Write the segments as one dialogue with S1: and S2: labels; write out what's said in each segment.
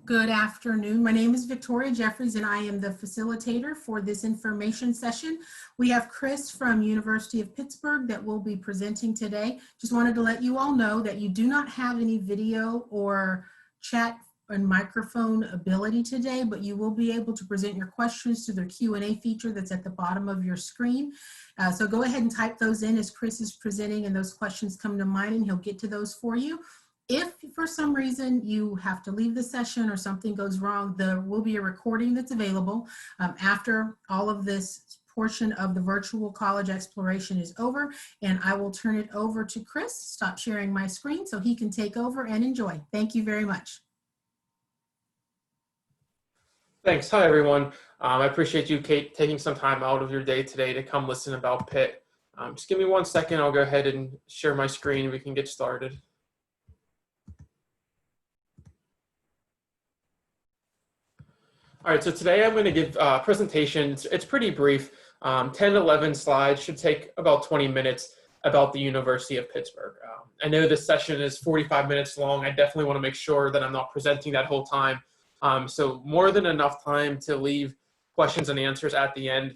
S1: Good afternoon. My name is Victoria Jeffries, and I am the facilitator for this information session. We have Chris from University of Pittsburgh that will be presenting today. Just wanted to let you all know that you do not have any video or chat and microphone ability today, but you will be able to present your questions through the Q&A feature that's at the bottom of your screen. So go ahead and type those in as Chris is presenting and those questions come to mind, and he'll get to those for you. If for some reason you have to leave the session or something goes wrong, there will be a recording that's available after all of this portion of the virtual college exploration is over, and I will turn it over to Chris. Stop sharing my screen so he can take over and enjoy. Thank you very much.
S2: Thanks. Hi, everyone. I appreciate you, Kate, taking some time out of your day today to come listen about Pitt. Just give me 1 second. I'll go ahead and share my screen. We can get started. All right, so today I'm going to give a presentation. It's pretty brief, 10, 11 slides, should take about 20 minutes about the University of Pittsburgh. I know this session is 45 minutes long. I definitely want to make sure that I'm not presenting that whole time. So more than enough time to leave questions and answers at the end.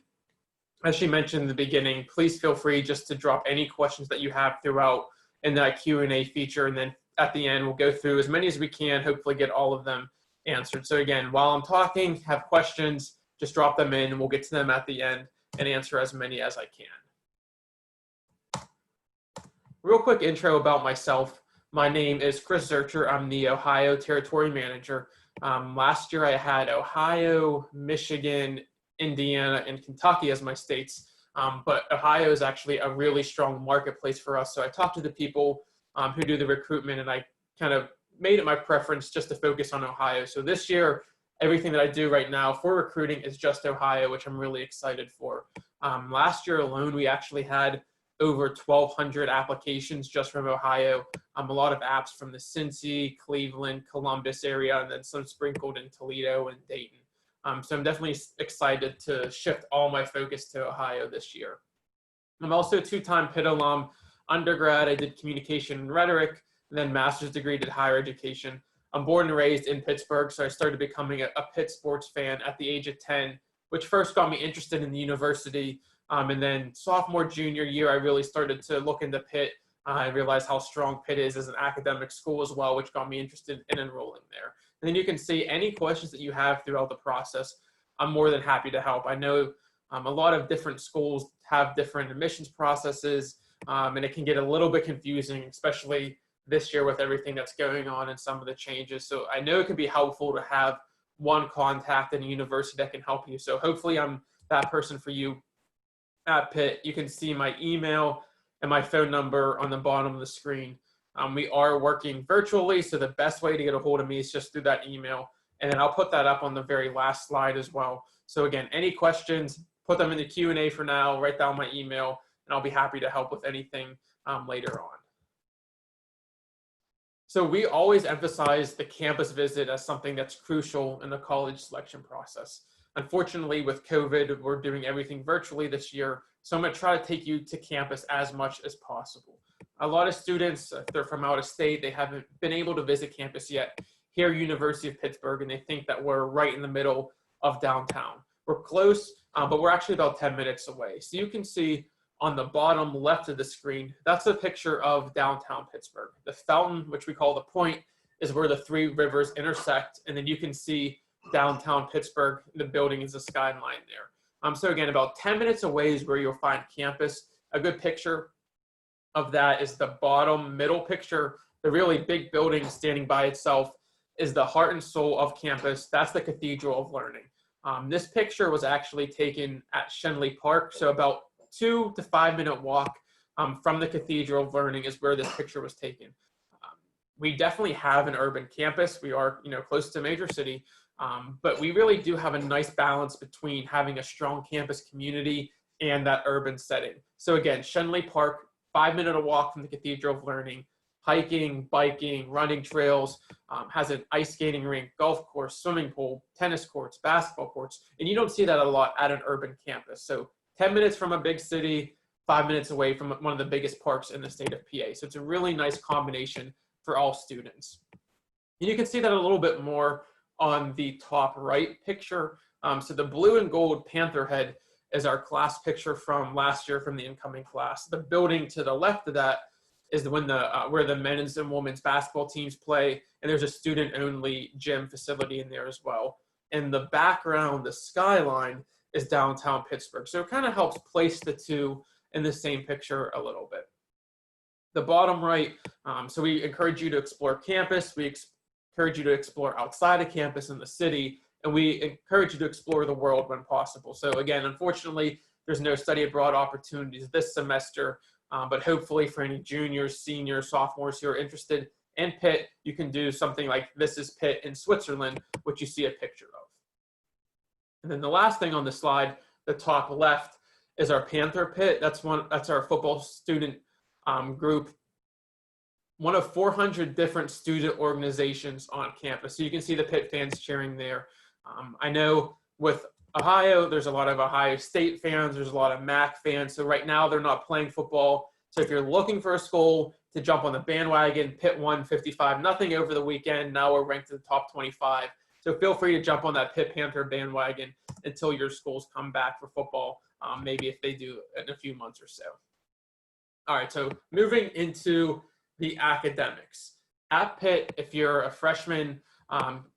S2: As she mentioned in the beginning, please feel free just to drop any questions that you have throughout in that Q&A feature. And then at the end, we'll go through as many as we can, hopefully get all of them answered. So again, while I'm talking, have questions, just drop them in and we'll get to them at the end and answer as many as I can. Real quick intro about myself. My name is Chris Zurcher. I'm the Ohio Territory Manager. Last year I had Ohio, Michigan, Indiana, and Kentucky as my states. But Ohio is actually a really strong marketplace for us. So I talked to the people who do the recruitment, and I kind of made it my preference just to focus on Ohio. So this year, everything that I do right now for recruiting is just Ohio, which I'm really excited for. Last year alone, we actually had over 1,200 applications just from Ohio. A lot of apps from the Cincy, Cleveland, Columbus area, and then some sprinkled in Toledo and Dayton. So I'm definitely excited to shift all my focus to Ohio this year. I'm also a two-time Pitt alum. Undergrad, I did communication and rhetoric, and then master's degree, did higher education. I'm born and raised in Pittsburgh, so I started becoming a Pitt sports fan at the age of 10, which first got me interested in the university. And then sophomore, junior year, I really started to look into Pitt. I realized how strong Pitt is as an academic school as well, which got me interested in enrolling there. And then you can see any questions that you have throughout the process. I'm more than happy to help. I know a lot of different schools have different admissions processes, and it can get a little bit confusing, especially this year with everything that's going on and some of the changes. So I know it can be helpful to have one contact in a university that can help you. So hopefully I'm that person for you at Pitt. You can see my email and my phone number on the bottom of the screen. We are working virtually, so the best way to get a hold of me is just through that email. And then I'll put that up on the very last slide as well. So again, any questions, put them in the Q&A for now, write down my email, and I'll be happy to help with anything later on. So we always emphasize the campus visit as something that's crucial in the college selection process. Unfortunately, with COVID, we're doing everything virtually this year. So I'm going to try to take you to campus as much as possible. A lot of students, if they're from out of state, they haven't been able to visit campus yet here at University of Pittsburgh, and they think that we're right in the middle of downtown. We're close, but we're actually about 10 minutes away. So you can see on the bottom left of the screen, that's a picture of downtown Pittsburgh. The fountain, which we call the Point, is where the three rivers intersect, and then you can see downtown Pittsburgh. The building is the skyline there. So again, about 10 minutes away is where you'll find campus. A good picture of that is the bottom middle picture. The really big building standing by itself is the heart and soul of campus. That's the Cathedral of Learning. This picture was actually taken at Shenley Park, so about 2 to 5 minute walk from the Cathedral of Learning is where this picture was taken. We definitely have an urban campus. We are, close to a major city, but we really do have a nice balance between having a strong campus community and that urban setting. So again, Shenley Park, 5 minute walk from the Cathedral of Learning, hiking, biking, running trails, has an ice skating rink, golf course, swimming pool, tennis courts, basketball courts, and you don't see that a lot at an urban campus. So 10 minutes from a big city, 5 minutes away from one of the biggest parks in the state of PA. So it's a really nice combination for all students. And you can see that a little bit more on the top right picture. So the blue and gold Panther head is our class picture from last year from the incoming class. The building to the left of that is where the men's and women's basketball teams play, and there's a student-only gym facility in there as well. In the background, the skyline is downtown Pittsburgh. So it kind of helps place the two in the same picture a little bit. The bottom right, so we encourage you to explore campus. We encourage you to explore outside of campus in the city, and we encourage you to explore the world when possible. So again, unfortunately, there's no study abroad opportunities this semester, but hopefully for any juniors, seniors, sophomores who are interested in Pitt, you can do something like This is Pitt in Switzerland, which you see a picture of. And then the last thing on the slide, the top left, is our Panther Pit. That's our football student group, one of 400 different student organizations on campus. So you can see the Pitt fans cheering there. I know with Ohio, there's a lot of Ohio State fans, there's a lot of MAC fans. So right now they're not playing football. So if you're looking for a school to jump on the bandwagon, Pitt won 55-0 over the weekend. Now we're ranked in the top 25. So feel free to jump on that Pitt Panther bandwagon until your schools come back for football, maybe if they do in a few months or so. All right, so moving into the academics. At Pitt, if you're a freshman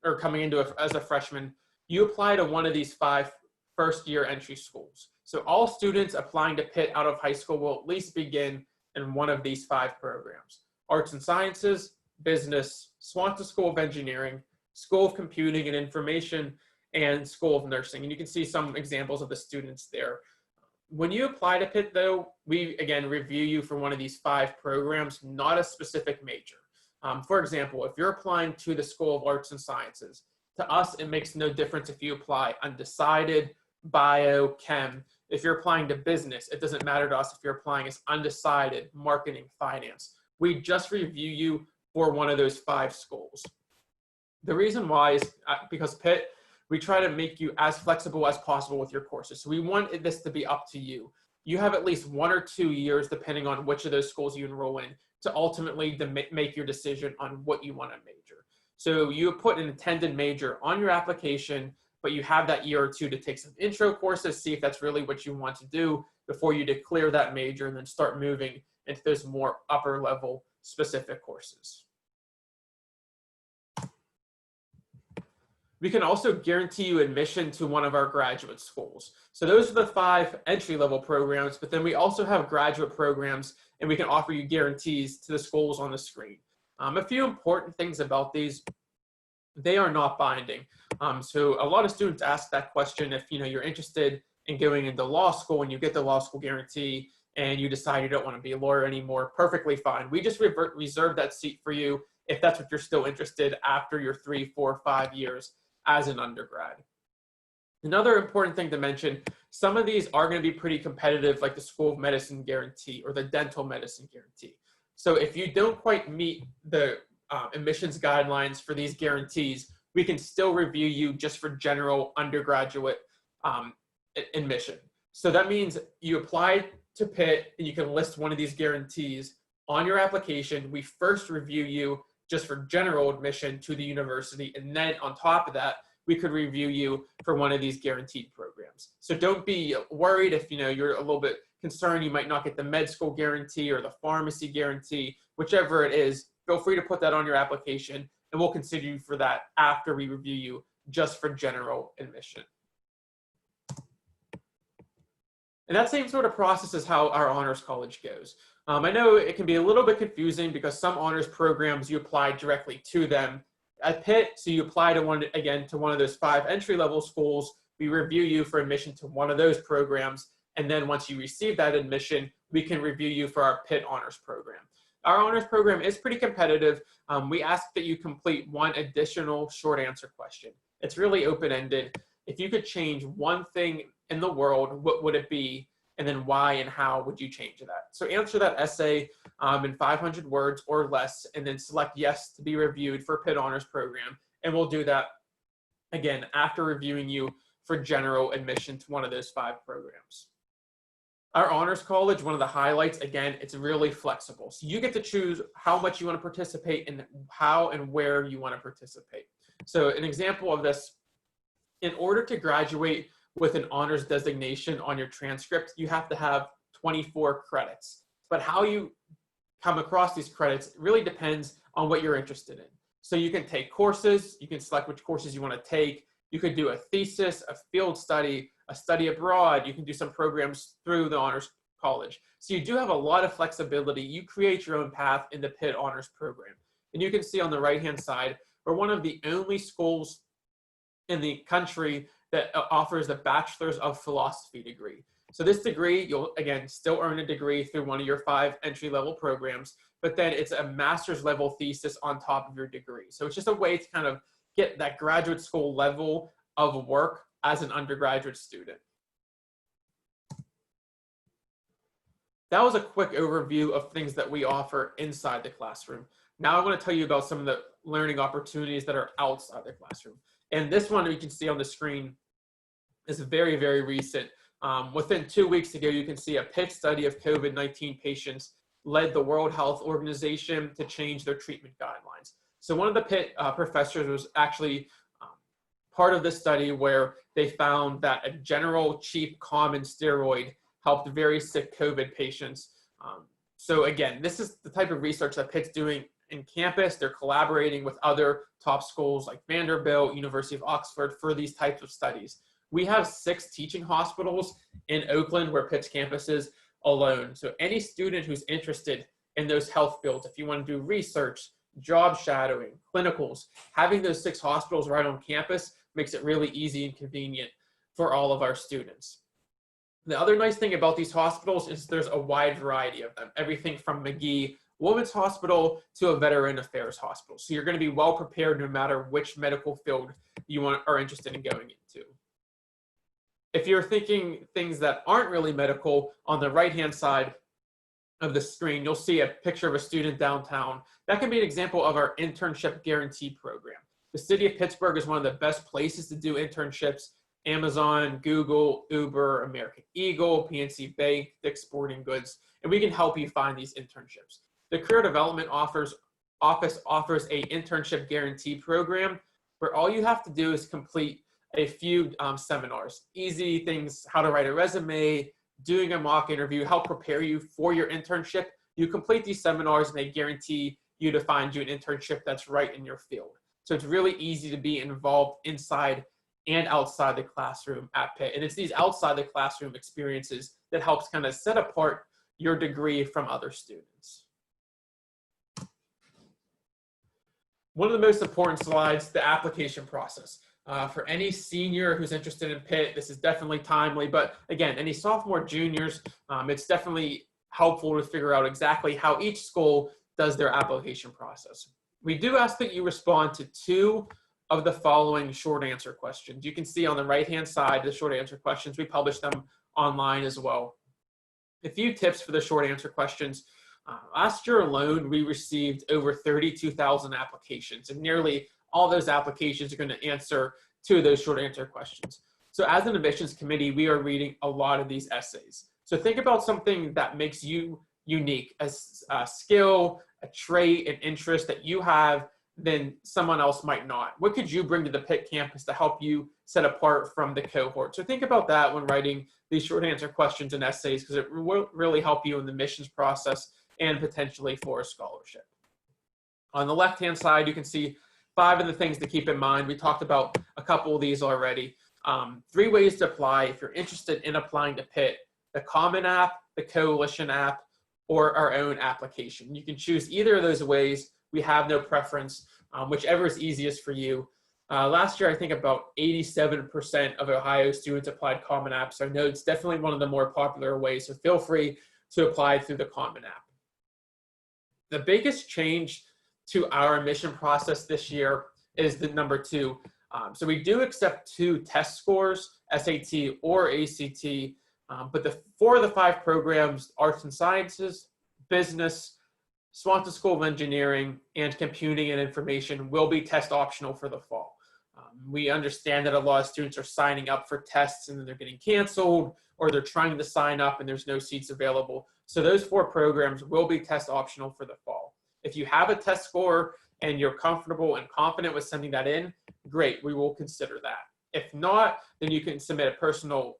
S2: or coming into as a freshman, you apply to one of these 5 first-year entry schools. So all students applying to Pitt out of high school will at least begin in one of these 5 programs: Arts and Sciences, Business, Swanson School of Engineering, School of Computing and Information, and School of Nursing. And you can see some examples of the students there. When you apply to Pitt, though, we, again, review you for one of these 5 programs, not a specific major. For example, if you're applying to the School of Arts and Sciences, to us, it makes no difference if you apply undecided, bio, chem. If you're applying to business, it doesn't matter to us if you're applying as undecided, marketing, finance. We just review you for one of those 5 schools. The reason why is because Pitt, we try to make you as flexible as possible with your courses. So we want this to be up to you. You have at least 1 or 2 years, depending on which of those schools you enroll in, to ultimately make your decision on what you want to major. So you put an intended major on your application, but you have that year or 2 to take some intro courses, see if that's really what you want to do before you declare that major and then start moving into those more upper level specific courses. We can also guarantee you admission to one of our graduate schools. So those are the 5 entry-level programs, but then we also have graduate programs, and we can offer you guarantees to the schools on the screen. A few important things about these: they are not binding. So a lot of students ask that question if you're interested in going into law school and you get the law school guarantee and you decide you don't want to be a lawyer anymore. Perfectly fine. We just reserve that seat for you if that's what you're still interested after your 3, 4, 5 years as an undergrad. Another important thing to mention, some of these are going to be pretty competitive, like the School of Medicine guarantee or the Dental Medicine guarantee. So if you don't quite meet the admissions guidelines for these guarantees, we can still review you just for general undergraduate admission. So that means you apply to Pitt and you can list one of these guarantees on your application. We first review you just for general admission to the university, and then on top of that, we could review you for one of these guaranteed programs. So don't be worried if you're a little bit concerned you might not get the med school guarantee or the pharmacy guarantee. Whichever it is, feel free to put that on your application, and we'll consider you for that after we review you just for general admission. And that same sort of process is how our honors college goes. I know it can be a little bit confusing because some honors programs you apply directly to them. At Pitt, so you apply to one of those 5 entry-level schools. We review you for admission to one of those programs, and then once you receive that admission, we can review you for our Pitt Honors program. Our honors program is pretty competitive. We ask that you complete 1 additional short answer question. It's really open-ended. If you could change one thing in the world, what would it be? And then why and how would you change that? So answer that essay in 500 words or less, and then select yes to be reviewed for Pitt Honors program. And we'll do that again after reviewing you for general admission to one of those 5 programs. Our honors college, one of the highlights, again, it's really flexible. So you get to choose how much you want to participate and how and where you want to participate. So an example of this, in order to graduate with an honors designation on your transcript, you have to have 24 credits. But how you come across these credits really depends on what you're interested in. So you can take courses, you can select which courses you want to take, you could do a thesis, a field study, a study abroad, you can do some programs through the honors college. So you do have a lot of flexibility. You create your own path in the Pitt Honors program. And you can see on the right-hand side, we're one of the only schools in the country that offers a Bachelor's of Philosophy degree. So this degree, you'll again still earn a degree through one of your 5 entry-level programs, but then it's a master's level thesis on top of your degree. So it's just a way to kind of get that graduate school level of work as an undergraduate student. That was a quick overview of things that we offer inside the classroom. Now I want to tell you about some of the learning opportunities that are outside the classroom. And this one you can see on the screen is very, very recent. Within 2 weeks ago, you can see a Pitt study of COVID-19 patients led the World Health Organization to change their treatment guidelines. So one of the Pitt professors was actually part of this study where they found that a general cheap common steroid helped very sick COVID patients. So again, this is the type of research that Pitt's doing in campus. They're collaborating with other top schools like Vanderbilt, University of Oxford for these types of studies. We have 6 teaching hospitals in Oakland where Pitt's campus is alone. So any student who's interested in those health fields, if you want to do research, job shadowing, clinicals, having those 6 hospitals right on campus makes it really easy and convenient for all of our students. The other nice thing about these hospitals is there's a wide variety of them, everything from McGee Women's Hospital to a Veteran Affairs Hospital. So you're going to be well prepared no matter which medical field you are interested in going into. If you're thinking things that aren't really medical, on the right-hand side of the screen, you'll see a picture of a student downtown. That can be an example of our internship guarantee program. The city of Pittsburgh is one of the best places to do internships. Amazon, Google, Uber, American Eagle, PNC Bank, Dick's Sporting Goods, and we can help you find these internships. The Career Development Office offers a internship guarantee program where all you have to do is complete a few seminars. Easy things, how to write a resume, doing a mock interview, help prepare you for your internship. You complete these seminars and they guarantee you to find you an internship that's right in your field. So it's really easy to be involved inside and outside the classroom at Pitt. And it's these outside the classroom experiences that helps kind of set apart your degree from other students. One of the most important slides, the application process. For any senior who's interested in Pitt, this is definitely timely, but again, any sophomore, juniors, it's definitely helpful to figure out exactly how each school does their application process. We do ask that you respond to 2 of the following short answer questions. You can see on the right-hand side, the short answer questions, we publish them online as well. A few tips for the short answer questions. Last year alone, we received over 32,000 applications, and nearly all those applications are going to answer 2 of those short answer questions. So as an admissions committee, we are reading a lot of these essays. So think about something that makes you unique, a skill, a trait, an interest that you have than someone else might not. What could you bring to the Pitt campus to help you set apart from the cohort? So think about that when writing these short answer questions and essays, because it will really help you in the admissions process and potentially for a scholarship. On the left-hand side, you can see 5 of the things to keep in mind. We talked about a couple of these already. 3 ways to apply if you're interested in applying to Pitt: the Common App, the Coalition app, or our own application. You can choose either of those ways. We have no preference, whichever is easiest for you. Last year, I think about 87% of Ohio students applied Common App, so I know it's definitely one of the more popular ways, so feel free to apply through the Common App. The biggest change to our admission process this year is the number 2. So we do accept 2 test scores, SAT or ACT, but the 4 of the 5 programs, Arts and Sciences, Business, Swanson School of Engineering, and Computing and Information, will be test optional for the fall. We understand that a lot of students are signing up for tests and then they're getting canceled, or they're trying to sign up and there's no seats available. So those 4 programs will be test optional for the fall. If you have a test score and you're comfortable and confident with sending that in, great, we will consider that. If not, then you can submit a personal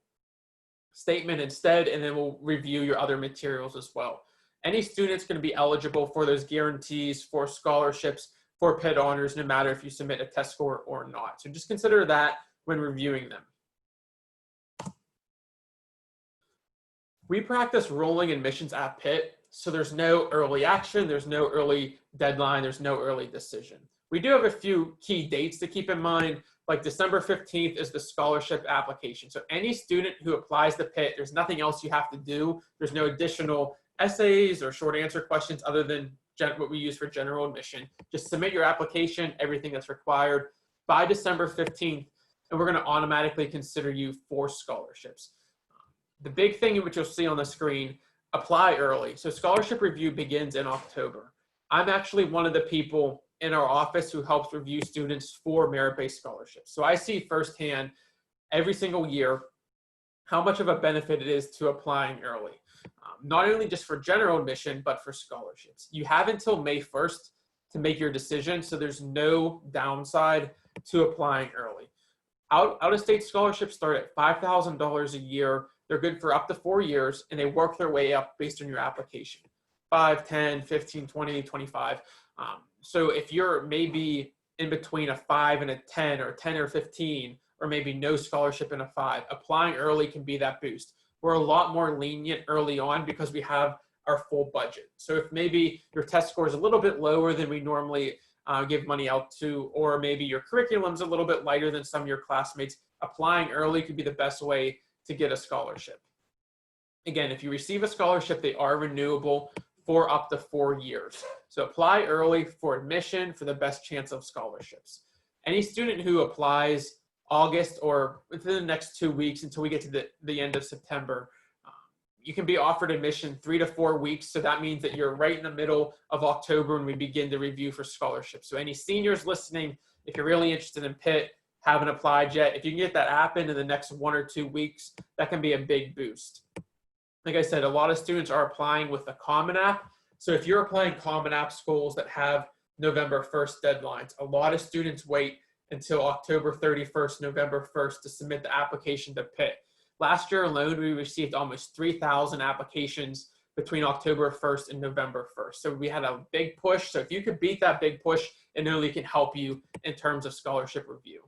S2: statement instead, and then we'll review your other materials as well. Any student's going to be eligible for those guarantees, for scholarships, for Pitt Honors, no matter if you submit a test score or not. So just consider that when reviewing them. We practice rolling admissions at Pitt, so there's no early action, there's no early deadline, there's no early decision. We do have a few key dates to keep in mind, like December 15th is the scholarship application. So any student who applies to Pitt, there's nothing else you have to do. There's no additional essays or short answer questions other than what we use for general admission. Just submit your application, everything that's required by December 15th, and we're going to automatically consider you for scholarships. The big thing which you'll see on the screen, apply early. So scholarship review begins in October. I'm actually one of the people in our office who helps review students for merit-based scholarships. So I see firsthand every single year how much of a benefit it is to applying early. Not only just for general admission, but for scholarships. You have until May 1st to make your decision, so there's no downside to applying early. Out-of-state scholarships start at $5,000 a year. They're good for up to 4 years, and they work their way up based on your application. 5, 10, 15, 20, 25. So if you're maybe in between a 5 and a 10, or 10 or 15, or maybe no scholarship and a 5, applying early can be that boost. We're a lot more lenient early on because we have our full budget. So if maybe your test score is a little bit lower than we normally give money out to, or maybe your curriculum's a little bit lighter than some of your classmates, applying early could be the best way to get a scholarship. Again, if you receive a scholarship, they are renewable for up to 4 years. So apply early for admission for the best chance of scholarships. Any student who applies August or within the next 2 weeks until we get to the end of September, you can be offered admission 3 to 4 weeks. So that means that you're right in the middle of October when we begin to review for scholarships. So any seniors listening, if you're really interested in Pitt, haven't applied yet, if you can get that app in the next 1 or 2 weeks, that can be a big boost. Like I said, a lot of students are applying with the Common App. So if you're applying Common App schools that have November 1st deadlines, a lot of students wait until October 31st, November 1st to submit the application to Pitt. Last year alone, we received almost 3,000 applications between October 1st and November 1st. So we had a big push. So if you could beat that big push, it only can help you in terms of scholarship review.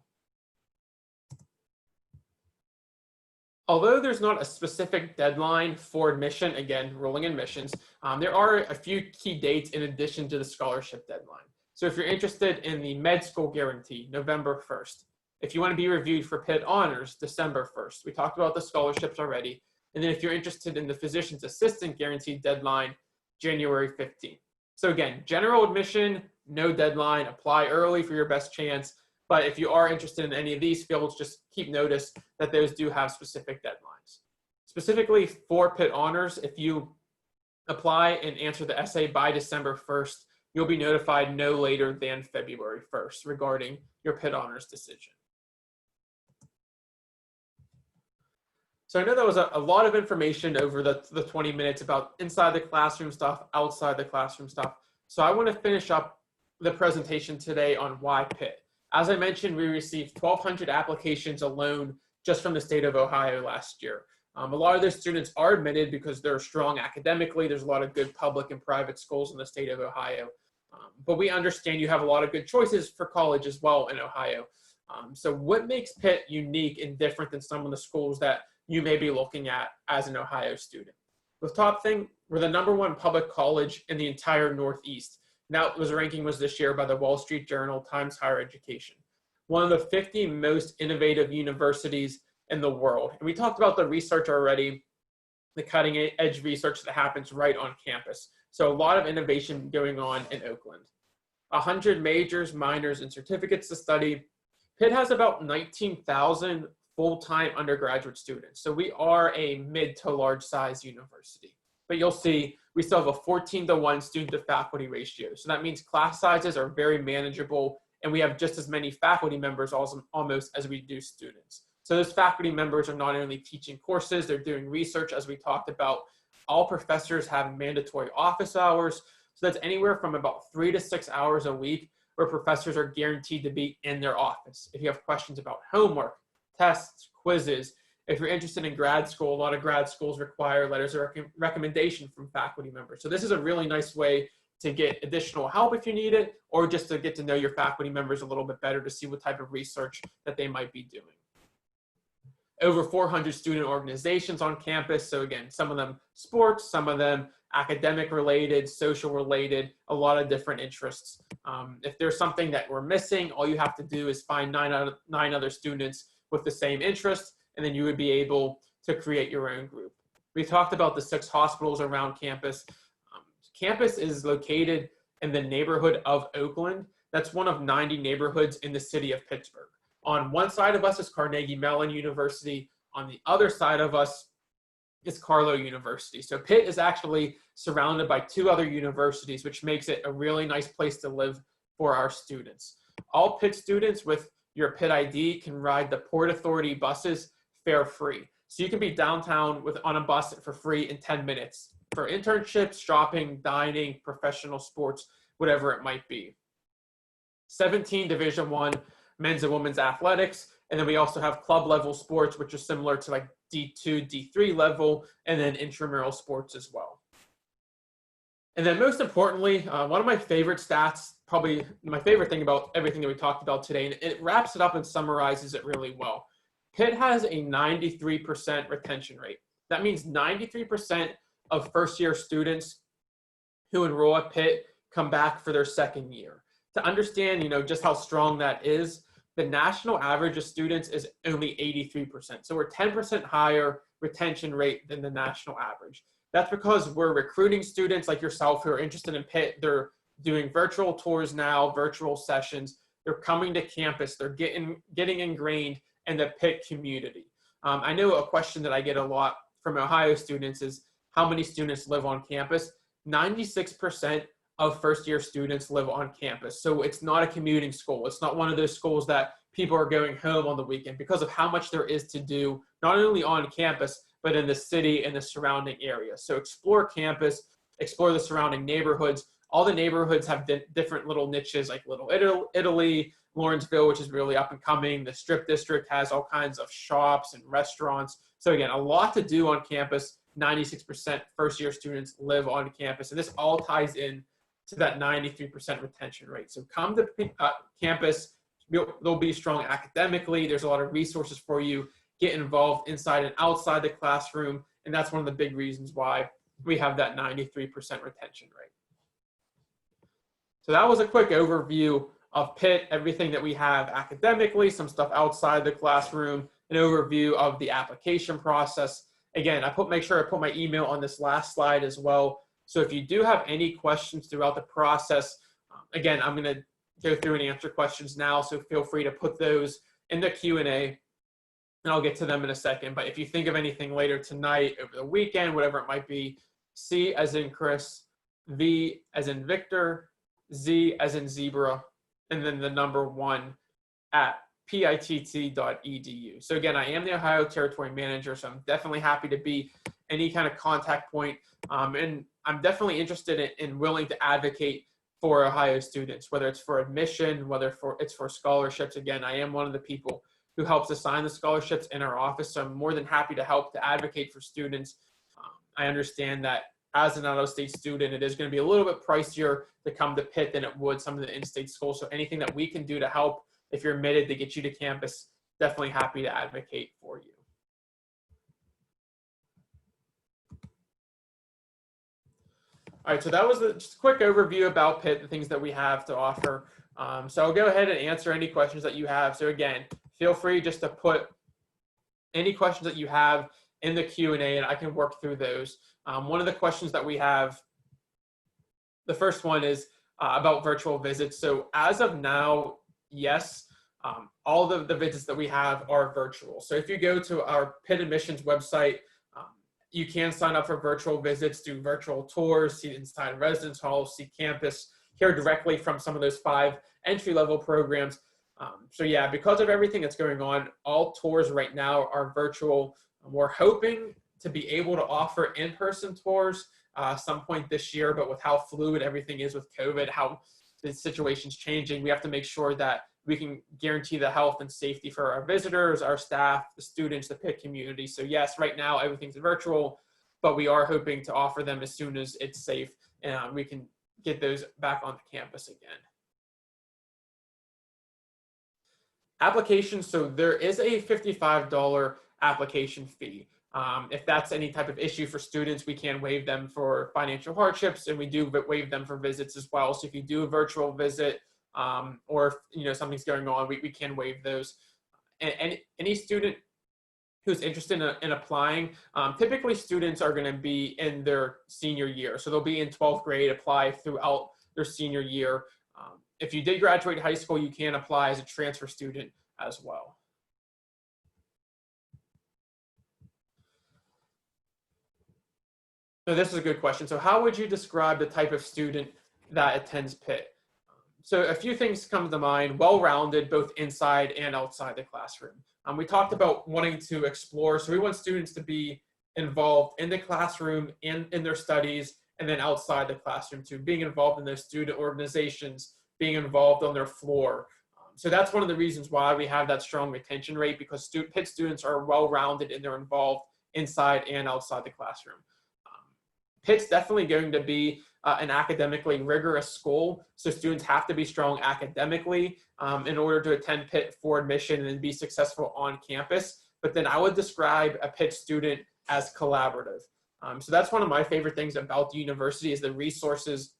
S2: Although there's not a specific deadline for admission, again, rolling admissions, there are a few key dates in addition to the scholarship deadline. So if you're interested in the med school guarantee, November 1st. If you want to be reviewed for Pitt Honors, December 1st. We talked about the scholarships already. And then if you're interested in the physician's assistant guarantee deadline, January 15th. So again, general admission, no deadline, apply early for your best chance. But if you are interested in any of these fields, just keep notice that those do have specific deadlines. Specifically for Pitt Honors, if you apply and answer the essay by December 1st, you'll be notified no later than February 1st regarding your Pitt Honors decision. So I know that was a lot of information over the 20 minutes about inside the classroom stuff, outside the classroom stuff. So I want to finish up the presentation today on why Pitt. As I mentioned, we received 1,200 applications alone just from the state of Ohio last year. A lot of those students are admitted because they're strong academically. There's a lot of good public and private schools in the state of Ohio. But we understand you have a lot of good choices for college as well in Ohio. So what makes Pitt unique and different than some of the schools that you may be looking at as an Ohio student? The top thing, we're the #1 public college in the entire Northeast. That ranking was this year by the Wall Street Journal, Times Higher Education. One of the 50 most innovative universities in the world. And we talked about the research already, the cutting edge research that happens right on campus. So a lot of innovation going on in Oakland. 100 majors, minors, and certificates to study. Pitt has about 19,000 full-time undergraduate students. So we are a mid to large size university. But you'll see we still have a 14-to-1 student to faculty ratio. So that means class sizes are very manageable, and we have just as many faculty members almost as we do students. So those faculty members are not only teaching courses, they're doing research, as we talked about. All professors have mandatory office hours. So that's anywhere from about 3 to 6 hours a week where professors are guaranteed to be in their office. If you have questions about homework, tests, quizzes, if you're interested in grad school, a lot of grad schools require letters of recommendation from faculty members. So this is a really nice way to get additional help if you need it, or just to get to know your faculty members a little bit better to see what type of research that they might be doing. Over 400 student organizations on campus. So again, some of them sports, some of them academic related, social related, a lot of different interests. If there's something that we're missing, all you have to do is find nine other students with the same interest, and then you would be able to create your own group. We talked about the 6 hospitals around campus. Campus is located in the neighborhood of Oakland. That's one of 90 neighborhoods in the city of Pittsburgh. On one side of us is Carnegie Mellon University. On the other side of us is Carlow University. So Pitt is actually surrounded by 2 other universities, which makes it a really nice place to live for our students. All Pitt students with your Pitt ID can ride the Port Authority buses fare free. So you can be downtown on a bus for free in 10 minutes for internships, shopping, dining, professional sports, whatever it might be. 17 Division I men's and women's athletics. And then we also have club level sports, which are similar to like D2, D3 level, and then intramural sports as well. And then most importantly, one of my favorite stats, probably my favorite thing about everything that we talked about today, and it wraps it up and summarizes it really well. Pitt has a 93% retention rate. That means 93% of first-year students who enroll at Pitt come back for their second year. To understand, just how strong that is, the national average of students is only 83%. So we're 10% higher retention rate than the national average. That's because we're recruiting students like yourself who are interested in Pitt. They're doing virtual tours now, virtual sessions. They're coming to campus. They're getting ingrained in the Pitt community. I know a question that I get a lot from Ohio students is how many students live on campus? 96% of first-year students live on campus. So it's not a commuting school. It's not one of those schools that people are going home on the weekend because of how much there is to do, not only on campus, but in the city and the surrounding area. So explore campus, explore the surrounding neighborhoods. All the neighborhoods have different little niches like Little Italy, Lawrenceville, which is really up and coming. The Strip District has all kinds of shops and restaurants. So again, a lot to do on campus. 96% first-year students live on campus, and this all ties in to that 93% retention rate. So come to campus. They'll be strong academically. There's a lot of resources for you. Get involved inside and outside the classroom, and that's one of the big reasons why we have that 93% retention rate. So that was a quick overview of Pitt, everything that we have academically, some stuff outside the classroom, an overview of the application process. Again, make sure I put my email on this last slide as well. So if you do have any questions throughout the process, again, I'm going to go through and answer questions now. So feel free to put those in the Q&A, and I'll get to them in a second. But if you think of anything later tonight, over the weekend, whatever it might be, C as in Chris, V as in Victor, Z as in zebra, and then the number 1 at pitt.edu. So again, I am the Ohio Territory Manager, so I'm definitely happy to be any kind of contact point. And I'm definitely interested in willing to advocate for Ohio students, whether it's for admission, whether it's for scholarships. Again, I am one of the people who helps assign the scholarships in our office, so I'm more than happy to help to advocate for students. I understand that as an out-of-state student, it is going to be a little bit pricier to come to Pitt than it would some of the in-state schools. So anything that we can do to help, if you're admitted, to get you to campus, definitely happy to advocate for you. All right, so that was just a quick overview about Pitt, the things that we have to offer. So I'll go ahead and answer any questions that you have. So again, feel free just to put any questions that you have in the Q&A, and I can work through those. One of the questions that we have, the first one is about virtual visits. So as of now, yes, all the visits that we have are virtual. So if you go to our Pitt admissions website, you can sign up for virtual visits, do virtual tours, see inside residence halls, see campus, hear directly from some of those 5 entry-level programs. So yeah, because of everything that's going on, all tours right now are virtual. We're hoping to be able to offer in-person tours some point this year, but with how fluid everything is with COVID, how the situation's changing. We have to make sure that we can guarantee the health and safety for our visitors, our staff, the students, the Pitt community. So yes, right now everything's virtual, but we are hoping to offer them as soon as it's safe and we can get those back on the campus again. Applications, so there is a $55 application fee. If that's any type of issue for students, we can waive them for financial hardships, and we do waive them for visits as well. So if you do a virtual visit, or if something's going on, we can waive those. And any student who's interested in applying, typically students are going to be in their senior year. So they'll be in 12th grade, apply throughout their senior year. If you did graduate high school, you can apply as a transfer student as well. So this is a good question. So how would you describe the type of student that attends Pitt? So a few things come to mind: well-rounded, both inside and outside the classroom. We talked about wanting to explore. So we want students to be involved in the classroom, in their studies, and then outside the classroom too, being involved in their student organizations, being involved on their floor. So that's one of the reasons why we have that strong retention rate, because Pitt students are well-rounded and they're involved inside and outside the classroom. Pitt's definitely going to be an academically rigorous school, so students have to be strong academically in order to attend Pitt for admission and be successful on campus. But then I would describe a Pitt student as collaborative. So that's one of my favorite things about the university is the resources,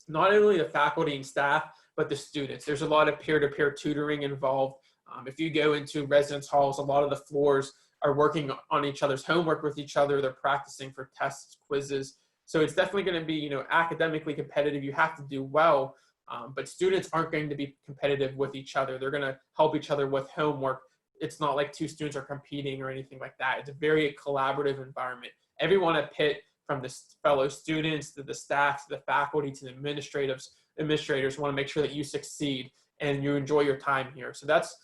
S2: not only the faculty and staff, but the students. There's a lot of peer-to-peer tutoring involved. If you go into residence halls, a lot of the floors are working on each other's homework with each other. They're practicing for tests, quizzes. So it's definitely going to be, academically competitive. You have to do well, but students aren't going to be competitive with each other. They're going to help each other with homework. It's not like two students are competing or anything like that. It's a very collaborative environment. Everyone at Pitt, from the fellow students to the staff to the faculty to the administrators want to make sure that you succeed and you enjoy your time here. So that's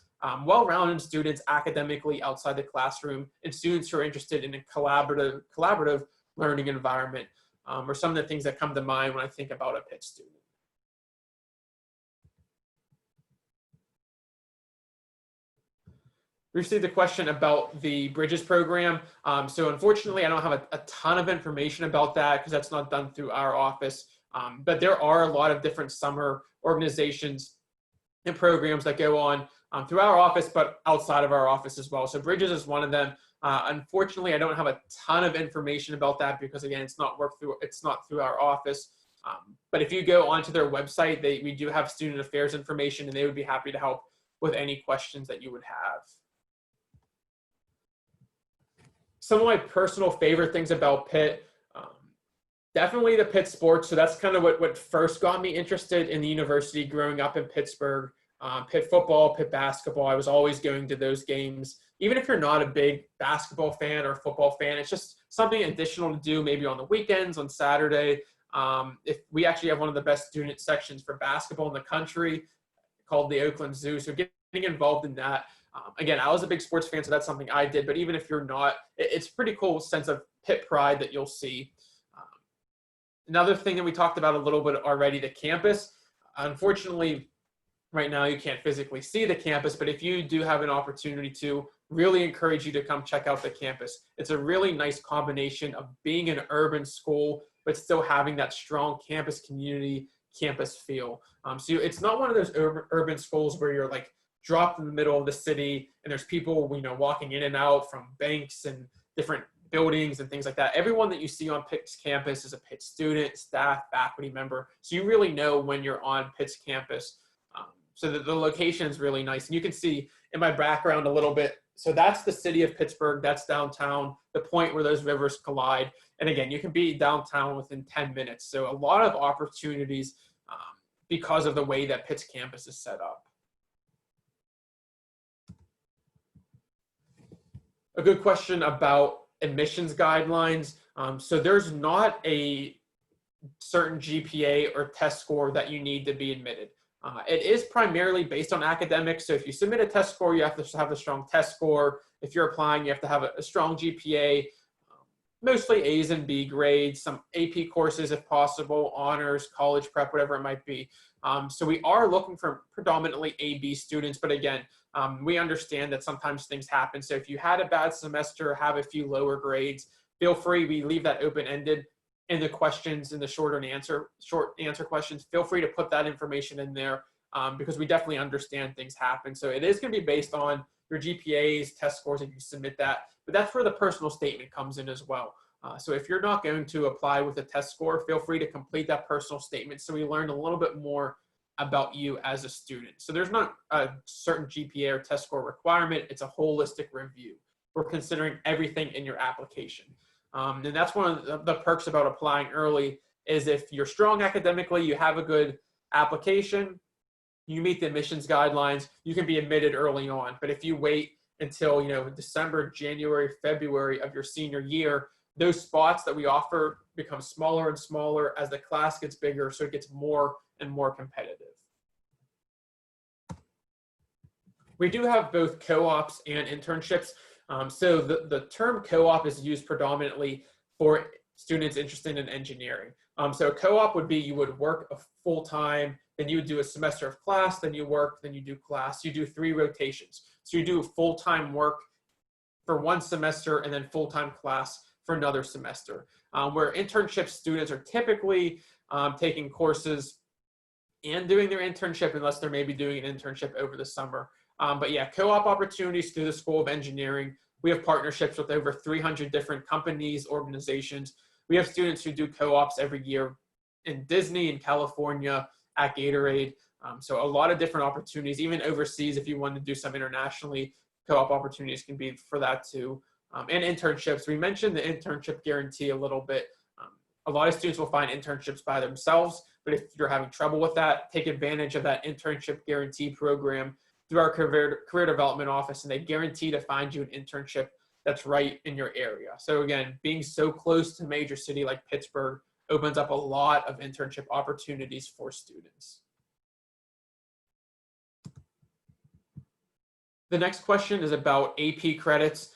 S2: well-rounded students academically outside the classroom, and students who are interested in a collaborative learning environment are some of the things that come to mind when I think about a Pitt student. We received a question about the Bridges program. So unfortunately, I don't have a ton of information about that because that's not done through our office. But there are a lot of different summer organizations and programs that go on through our office, but outside of our office as well. So Bridges is one of them. Unfortunately, I don't have a ton of information about that because, again, it's not through our office. But if you go onto their website, we do have student affairs information, and they would be happy to help with any questions that you would have. Some of my personal favorite things about Pitt, definitely the Pitt sports. So that's kind of what first got me interested in the university growing up in Pittsburgh. Pitt football, Pitt basketball, I was always going to those games. Even if you're not a big basketball fan or football fan, it's just something additional to do maybe on the weekends, on Saturday. If we actually have one of the best student sections for basketball in the country called the Oakland Zoo. So getting involved in that. Again, I was a big sports fan, so that's something I did. But even if you're not, it's a pretty cool sense of Pitt pride that you'll see. Another thing that we talked about a little bit already, the campus. Unfortunately, right now you can't physically see the campus, but if you do have an opportunity to, really encourage you to come check out the campus. It's a really nice combination of being an urban school, but still having that strong campus community, campus feel. So it's not one of those urban schools where you're like dropped in the middle of the city and there's people, walking in and out from banks and different buildings and things like that. Everyone that you see on Pitt's campus is a Pitt student, staff, faculty member. So you really know when you're on Pitt's campus. So the location is really nice. And you can see in my background a little bit. So that's the city of Pittsburgh. That's downtown, the point where those rivers collide. And again, you can be downtown within 10 minutes. So a lot of opportunities because of the way that Pitt's campus is set up. A good question about admissions guidelines. So there's not a certain GPA or test score that you need to be admitted. It is primarily based on academics. So if you submit a test score, you have to have a strong test score. If you're applying, you have to have a strong GPA, mostly A's and B grades, some AP courses if possible, honors, college prep, whatever it might be. So we are looking for predominantly A/B students, but again, we understand that sometimes things happen. So if you had a bad semester, have a few lower grades, feel free. We leave that open-ended in the questions, in the short answer questions. Feel free to put that information in there because we definitely understand things happen. So it is going to be based on your GPAs, test scores if you submit that, but that's where the personal statement comes in as well. So if you're not going to apply with a test score, feel free to complete that personal statement so we learn a little bit more about you as a student. So there's not a certain GPA or test score requirement. It's a holistic review. We're considering everything in your application. And that's one of the perks about applying early is if you're strong academically, you have a good application, you meet the admissions guidelines, you can be admitted early on. But if you wait until December, January, February of your senior year, those spots that we offer become smaller and smaller as the class gets bigger, so it gets more and more competitive. We do have both co-ops and internships. So the term co-op is used predominantly for students interested in engineering. So a co-op would be you would work a full-time, then you would do a semester of class, then you work, then you do class. You do 3 rotations. So you do full-time work for 1 semester and then full-time class for another semester. Where internship students are typically taking courses and doing their internship unless they're maybe doing an internship over the summer. But yeah, co-op opportunities through the School of Engineering. We have partnerships with over 300 different companies, organizations. We have students who do co-ops every year in Disney, in California, at Gatorade. So a lot of different opportunities, even overseas, if you want to do some internationally, co-op opportunities can be for that too. And internships. We mentioned the internship guarantee a little bit. A lot of students will find internships by themselves, but if you're having trouble with that, take advantage of that internship guarantee program through our career development office, and they guarantee to find you an internship that's right in your area. So again, being so close to a major city like Pittsburgh opens up a lot of internship opportunities for students. The next question is about AP credits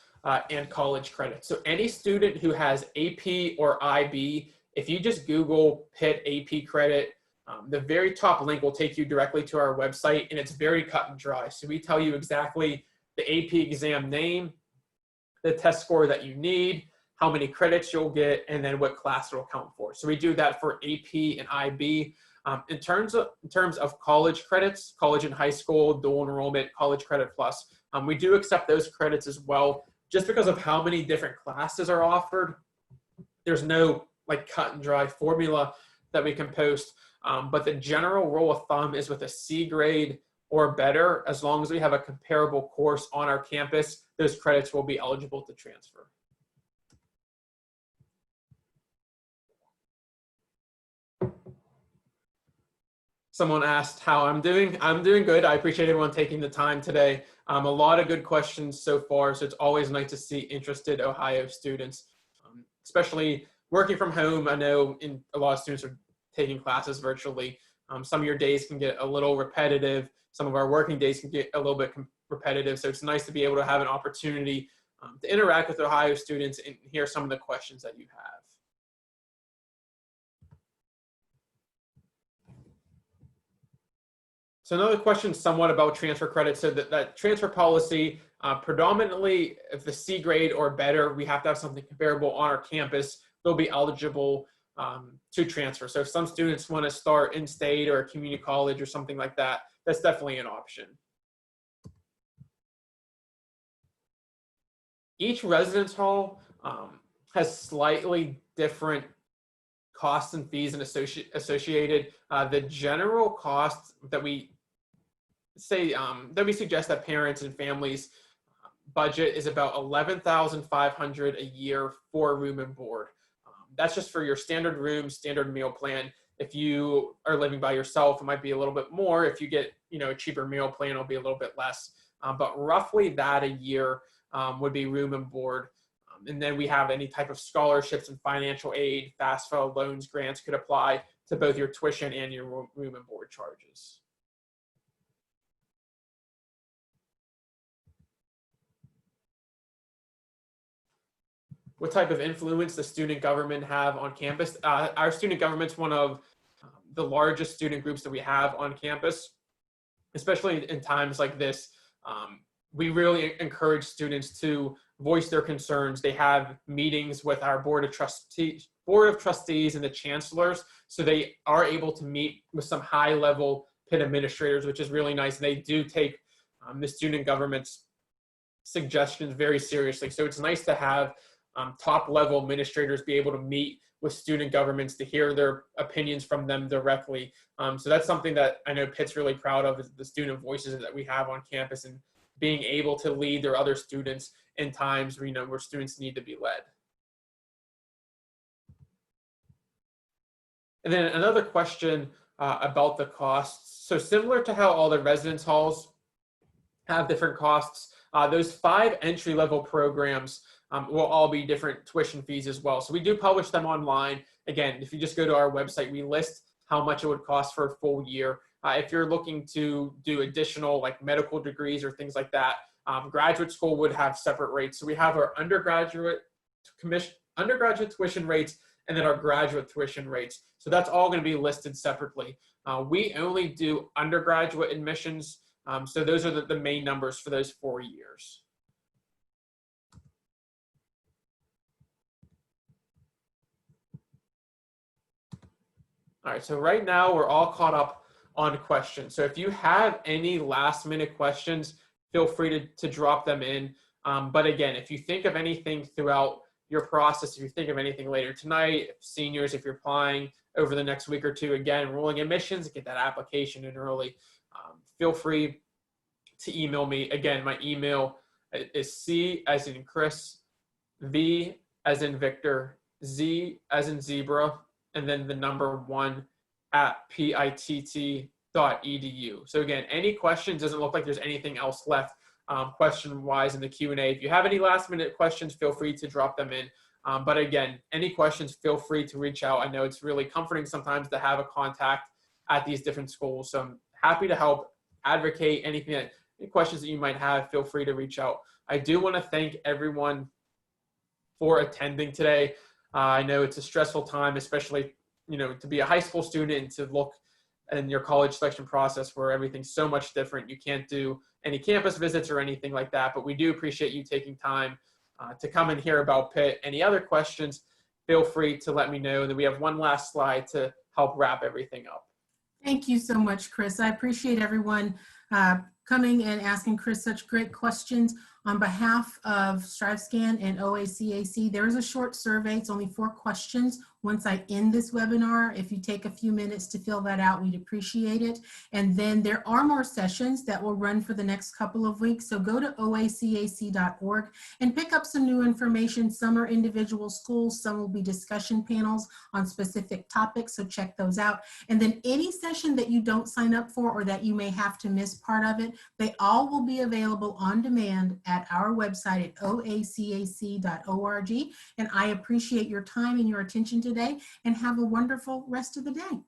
S2: and college credits. So any student who has AP or IB, if you just Google Pitt AP credit, the very top link will take you directly to our website, and it's very cut and dry. So we tell you exactly the AP exam name, the test score that you need, how many credits you'll get, and then what class it'll count for. So we do that for AP and IB. In terms of college credits, college and high school, dual enrollment, college credit plus, we do accept those credits as well. Just because of how many different classes are offered, there's no like cut and dry formula that we can post. But the general rule of thumb is with a C grade or better, as long as we have a comparable course on our campus, those credits will be eligible to transfer. Someone asked how I'm doing. I'm doing good. I appreciate everyone taking the time today. A lot of good questions so far, so it's always nice to see interested Ohio students, especially working from home. I know a lot of students are taking classes virtually. Some of your days can get a little repetitive. Some of our working days can get a little bit repetitive. So it's nice to be able to have an opportunity to interact with Ohio students and hear some of the questions that you have. So another question somewhat about transfer credit. So that transfer policy, predominantly if the C grade or better, we have to have something comparable on our campus, they'll be eligible to transfer. So if some students want to start in-state or a community college or something like that, that's definitely an option. Each residence hall has slightly different costs and fees and associated. The general cost that we say that we suggest that parents and families budget is about $11,500 a year for room and board. That's just for your standard room, standard meal plan. If you are living by yourself, it might be a little bit more. If you get a cheaper meal plan, it'll be a little bit less. But roughly that a year would be room and board. And then we have any type of scholarships and financial aid, FAFSA loans, grants could apply to both your tuition and your room and board charges. What type of influence does student government have on campus? Our student government's one of the largest student groups that we have on campus, especially in times like this. We really encourage students to voice their concerns. They have meetings with our board of trustees and the chancellors, so they are able to meet with some high-level Pitt administrators, which is really nice. And they do take the student government's suggestions very seriously. So it's nice to have top-level administrators be able to meet with student governments to hear their opinions from them directly. So that's something that I know Pitt's really proud of, is the student voices that we have on campus and being able to lead their other students in times where, where students need to be led. And then another question about the costs. So similar to how all the residence halls have different costs, those 5 entry-level programs will all be different tuition fees as well. So we do publish them online. Again, if you just go to our website, we list how much it would cost for a full year. If you're looking to do additional like medical degrees or things like that, graduate school would have separate rates. So we have our undergraduate tuition rates and then our graduate tuition rates. So that's all going to be listed separately. We only do undergraduate admissions. So those are the main numbers for those 4 years. All right, so right now we're all caught up on questions. So if you have any last minute questions, feel free to drop them in. But again, if you think of anything throughout your process, if you think of anything later tonight, seniors, if you're applying over the next week or two, again, rolling admissions, get that application in early, feel free to email me. Again, my email is C as in Chris, V as in Victor, Z as in zebra, and then the number 1 at pitt.edu. So again, any questions, doesn't look like there's anything else left question-wise in the Q&A. If you have any last-minute questions, feel free to drop them in. But again, any questions, feel free to reach out. I know it's really comforting sometimes to have a contact at these different schools. So I'm happy to help advocate any questions that you might have, feel free to reach out. I do want to thank everyone for attending today. I know it's a stressful time, especially to be a high school student and to look in your college selection process where everything's so much different. You can't do any campus visits or anything like that, but we do appreciate you taking time to come and hear about Pitt. Any other questions, feel free to let me know. And then we have one last slide to help wrap everything up.
S1: Thank you so much, Chris. I appreciate everyone coming and asking Chris such great questions. On behalf of StriveScan and OACAC, there is a short survey. It's only 4 questions. Once I end this webinar, if you take a few minutes to fill that out, we'd appreciate it. And then there are more sessions that will run for the next couple of weeks. So go to oacac.org and pick up some new information. Some are individual schools, some will be discussion panels on specific topics. So check those out. And then any session that you don't sign up for or that you may have to miss part of it, they all will be available on demand at our website at oacac.org. And I appreciate your time and your attention today, and have a wonderful rest of the day.